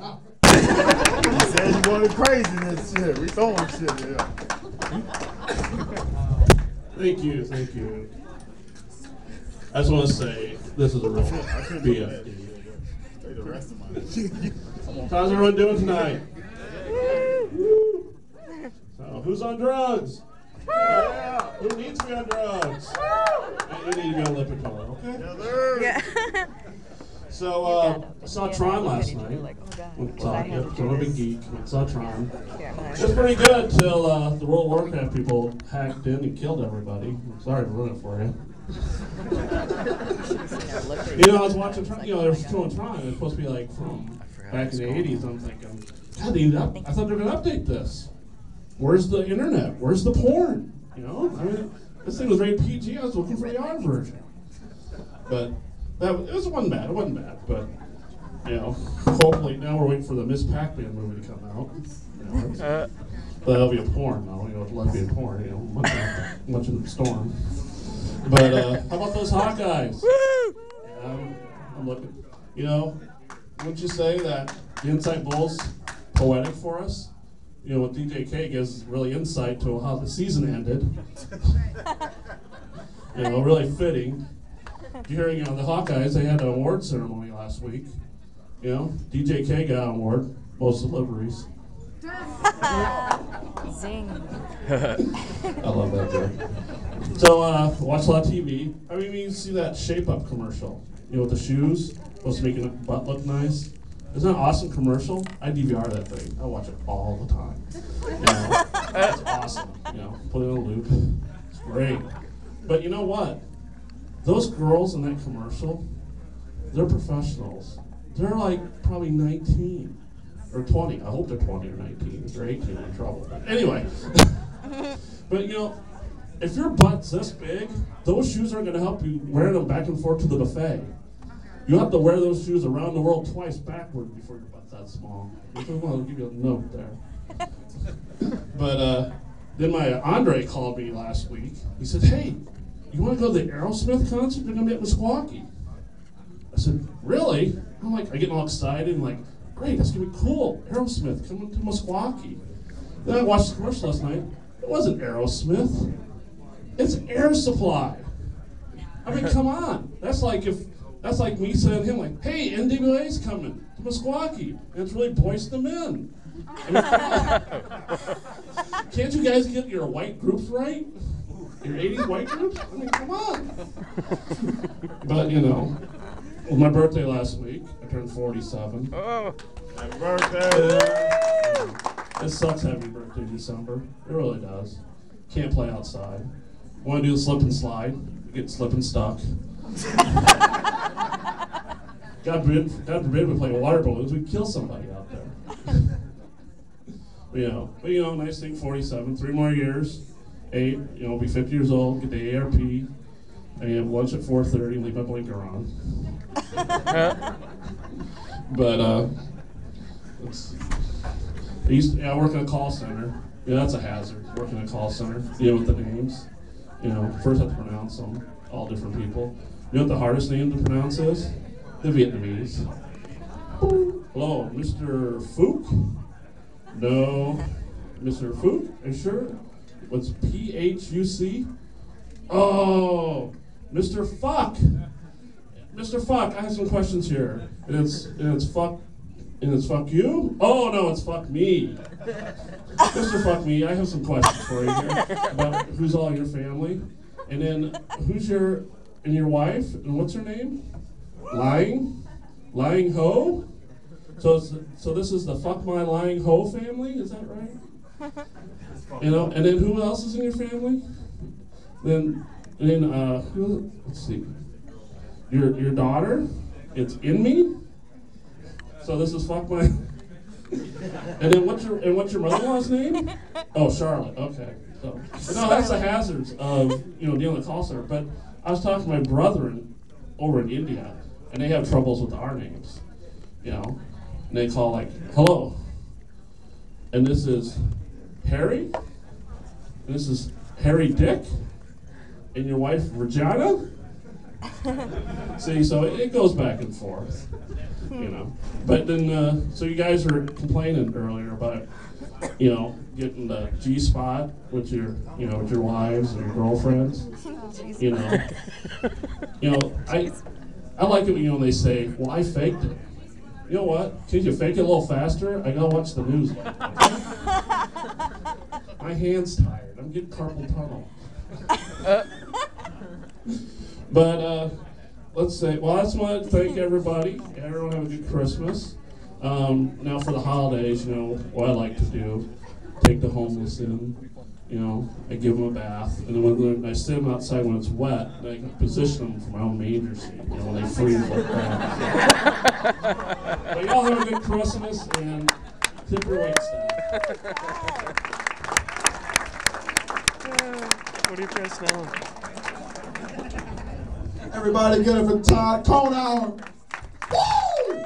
He said you wanted craziness shit. We throwing shit there. Thank you. I just want to say this is a real BFD. How's everyone doing tonight? So, who's on drugs? Yeah. Who needs to be on drugs? You need to be on Lipitor, okay? Yeah. So, I saw Tron last night. I'm a big geek. I saw Tron. It was pretty good till the World of Warcraft people hacked in and killed everybody. I'm sorry to ruin it for you. I was watching Tron. They were showing Tron. It was supposed to be like from back in the 80s. I'm thinking, God, I thought they were going to update this. Where's the internet? Where's the porn? This thing was rated PG. I was looking for the R version. But it wasn't bad. But hopefully now we're waiting for the Miss Pac-Man movie to come out. That'll be a porn, though. Lesbian porn. Much in the storm. But how about those Hawkeyes? I'm looking. Wouldn't you say that the Inside Bowl's poetic for us? What DJK gives really insight to how the season ended. Really fitting. Hearing the Hawkeyes, they had an award ceremony last week. DJK got an award, most deliveries. Zing. I love that joke. So, watch a lot of TV. You see that Shape Up commercial, with the shoes, supposed to make your butt look nice. Isn't that an awesome commercial? I DVR that thing. I watch it all the time. It's awesome. Put it in a loop. It's great. But you know what? Those girls in that commercial, they're professionals. They're like probably 19 or 20. I hope they're 20 or 19. If they're 18, I'm in trouble. Anyway. But if your butt's this big, those shoes aren't going to help you wearing them back and forth to the buffet. You have to wear those shoes around the world twice backward before your butt's that small. I'll give you a note there. But then my Andre called me last week. He said, "Hey, you want to go to the Arrowsmith concert? They're going to be at Meskwaki." I said, "Really?" I'm getting all excited. I'm like, "Great, that's going to be cool. Arrowsmith coming to Meskwaki." Then I watched the commercial last night. It wasn't Arrowsmith. It's Airsupply. Come on. That's like me saying to him, "Hey, NWA's coming to Meskwaki." And it's really Boyz II Men. Can't you guys get your white groups right? Your 80s white groups? Come on. But, it was my birthday last week. I turned 47. Oh, happy birthday. It sucks having your birthday in December. It really does. Can't play outside. Want to do the slip and slide, you get slip and stuck. God forbid we play water balloons, we'd kill somebody out there. But nice thing, 47, 3 more years, 8, be 50 years old, get the ARP, and have lunch at 4:30 and leave my blinker on. But, I work in a call center. That's a hazard, working in a call center, with the names. First I have to pronounce them, all different people. You know what the hardest name to pronounce is? The Vietnamese. Hello, Mr. Phuc? No. Mr. Phuc? Are you sure? What's Phuc? Oh, Mr. Phuc. Mr. Phuc, I have some questions here. And it's Phuc. And it's fuck you? Oh no, it's fuck me. Mr. Fuck Me, I have some questions for you here about who's all in your family. And then who's your wife? And what's her name? Lying? Lying Ho? So this is the Fuck My Lying Ho family, is that right? And then who else is in your family? Let's see. Your daughter? It's in me? So this is Fuck My. And then what's your mother-in-law's name? Oh, Charlotte. Okay. So no, that's the hazards of dealing with call center. But I was talking to my brethren over in India, and they have troubles with our names. And they call hello. And this is Harry. And this is Harry Dick. And your wife Regina. See, so it goes back and forth, you know. But then, so you guys were complaining earlier about, you know, getting the G-spot with your, you know, with your wives or your girlfriends. You know, I like it when, you know, they say, well, I faked it. You know what? Can you fake it a little faster? I gotta watch the news. My hand's tired. I'm getting carpal tunnel. But let's say, well, I just want to thank everybody. Everyone have a good Christmas. Now for the holidays, you know, what I like to do, take the homeless in. You know, I give them a bath, and then when I sit them outside when it's wet, and I can position them for my own manger seat, you know, when they freeze like that. But y'all have a good Christmas, and tip your wait staff. What do you press now? Everybody get it for Todd Cohenour. Woo!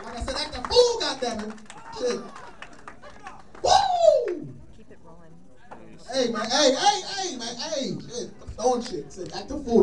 Like I said, act a fool, goddammit. Shit. Woo! Hey, man, hey, man, hey, shit. Throwing shit. Say, act a fool.